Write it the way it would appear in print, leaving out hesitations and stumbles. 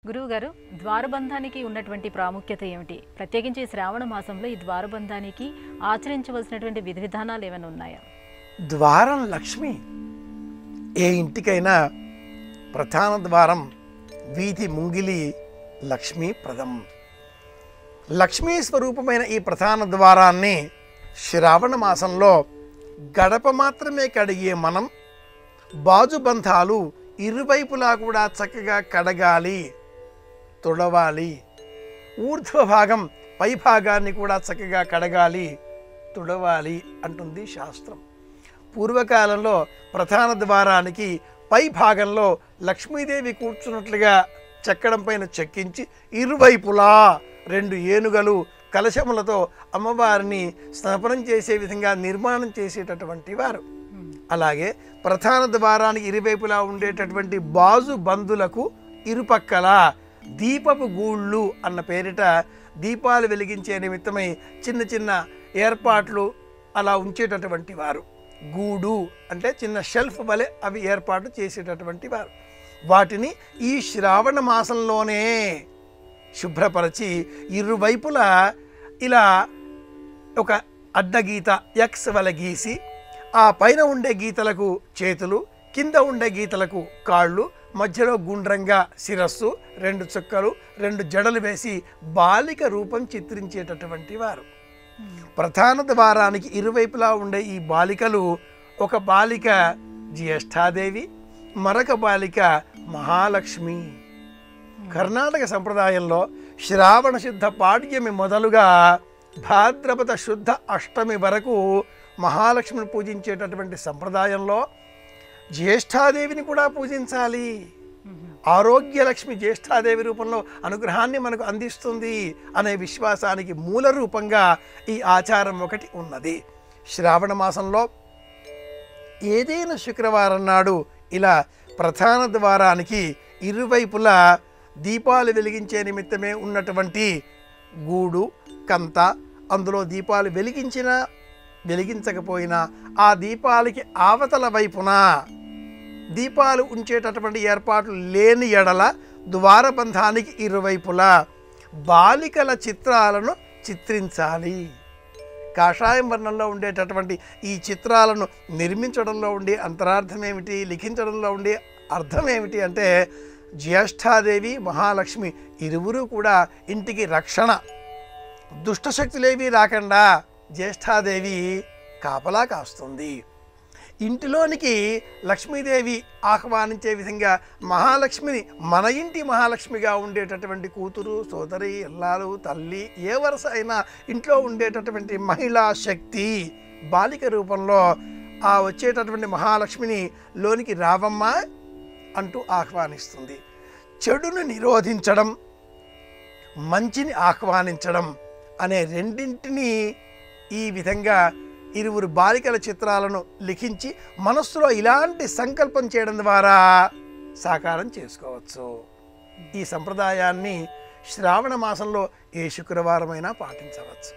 గురువుగారు, ద్వారబంధానికి ఉన్నటువంటి ప్రాముఖ్యత ఏమిటి? ప్రత్యేకించి శ్రావణ మాసంలో ఈ ద్వారబంధానికి ఆచరించవలసినటువంటి విధి విధానాలు ఏమైనా ఉన్నాయా? ద్వారం లక్ష్మి. ఏ ఇంటికైనా ప్రధాన ద్వారం వీధి ముంగిలి లక్ష్మీప్రదం. లక్ష్మీ స్వరూపమైన ఈ ప్రధాన ద్వారాన్ని శ్రావణ మాసంలో గడప మాత్రమే కడిగే మనం బాజుబంధాలు ఇరువైపులా కూడా చక్కగా కడగాలి, తుడవాలి. ఊర్ధ్వ భాగం పై భాగాన్ని కూడా చక్కగా కడగాలి, తుడవాలి అంటుంది శాస్త్రం. పూర్వకాలంలో ప్రధాన ద్వారానికి పై భాగంలో లక్ష్మీదేవి కూర్చున్నట్లుగా చెక్కడం పైన చెక్కించి ఇరువైపులా 2 ఏనుగలు కలశములతో అమ్మవారిని స్థాపనం చేసే విధంగా నిర్మాణం చేసేటటువంటి వారు. అలాగే ప్రధాన ద్వారానికి ఇరువైపులా ఉండేటటువంటి బాజు బందులకు ఇరుపక్కల దీపపు గూళ్ళు అన్న పేరిట దీపాలు వెలిగించే నిమిత్తమై చిన్న చిన్న ఏర్పాట్లు అలా ఉంచేటటువంటి వారు. గూడు అంటే చిన్న షెల్ఫ్ వలె అవి ఏర్పాటు చేసేటటువంటి వారు. వాటిని ఈ శ్రావణ మాసంలోనే శుభ్రపరిచి ఇరువైపులా ఇలా ఒక అడ్డగీత ఎక్స్ వల గీసి ఆ పైన ఉండే గీతలకు చేతులు, కింద ఉండే గీతలకు కాళ్ళు, మధ్యలో గుండ్రంగా శిరస్సు, 2 చుక్కలు, 2 జడలు వేసి బాలిక రూపం చిత్రించేటటువంటి వారు. ప్రధాన ద్వారానికి ఇరువైపులా ఉండే ఈ బాలికలు, ఒక బాలిక జ్యేష్ఠాదేవి, మరొక బాలిక మహాలక్ష్మి. కర్ణాటక సంప్రదాయంలో శ్రావణ శుద్ధ పాడ్యమి మొదలుగా భాద్రపద శుద్ధ అష్టమి వరకు మహాలక్ష్మిని పూజించేటటువంటి సంప్రదాయంలో జ్యేష్ఠాదేవిని కూడా పూజించాలి. ఆరోగ్యలక్ష్మి జ్యేష్ఠాదేవి రూపంలో అనుగ్రహాన్ని మనకు అందిస్తుంది అనే విశ్వాసానికి మూల రూపంగా ఈ ఆచారం ఒకటి ఉన్నది. శ్రావణ మాసంలో ఏదైనా శుక్రవారం నాడు ఇలా ప్రధాన ద్వారానికి ఇరువైపులా దీపాలు వెలిగించే నిమిత్తమే ఉన్నటువంటి గూడు, కంత, అందులో దీపాలు వెలిగించినా వెలిగించకపోయినా ఆ దీపాలకి ఆవతల వైపున దీపాలు ఉంచేటటువంటి ఏర్పాట్లు లేని ఎడల ద్వారబంధానికి ఇరువైపులా బాలికల చిత్రాలను చిత్రించాలి. కాషాయం వర్ణంలో ఉండేటటువంటి ఈ చిత్రాలను నిర్మించడంలో ఉండే అంతరార్థం ఏమిటి, లిఖించడంలో ఉండే అర్థం ఏమిటి అంటే జ్యేష్ఠాదేవి, మహాలక్ష్మి ఇరువురు కూడా ఇంటికి రక్షణ, దుష్టశక్తులేవి రాకుండా జ్యేష్ఠాదేవి కాపలా కాస్తుంది. ఇంటిలోనికి లక్ష్మీదేవి ఆహ్వానించే విధంగా మహాలక్ష్మిని మన ఇంటి మహాలక్ష్మిగా ఉండేటటువంటి కూతురు, సోదరి, ఇల్లాలు, తల్లి ఏ వరుస అయినా ఇంట్లో ఉండేటటువంటి మహిళా శక్తి బాలిక రూపంలో ఆ వచ్చేటటువంటి మహాలక్ష్మిని లోనికి రావమ్మా అంటూ ఆహ్వానిస్తుంది. చెడును నిరోధించడం, మంచిని ఆహ్వానించడం అనే రెండింటినీ ఈ విధంగా ఇరువురు బాలికల చిత్రాలను లిఖించి మనస్సులో ఇలాంటి సంకల్పం చేయడం ద్వారా సాకారం చేసుకోవచ్చు. ఈ సంప్రదాయాన్ని శ్రావణ మాసంలో ఏ శుక్రవారమైనా పాటించవచ్చు.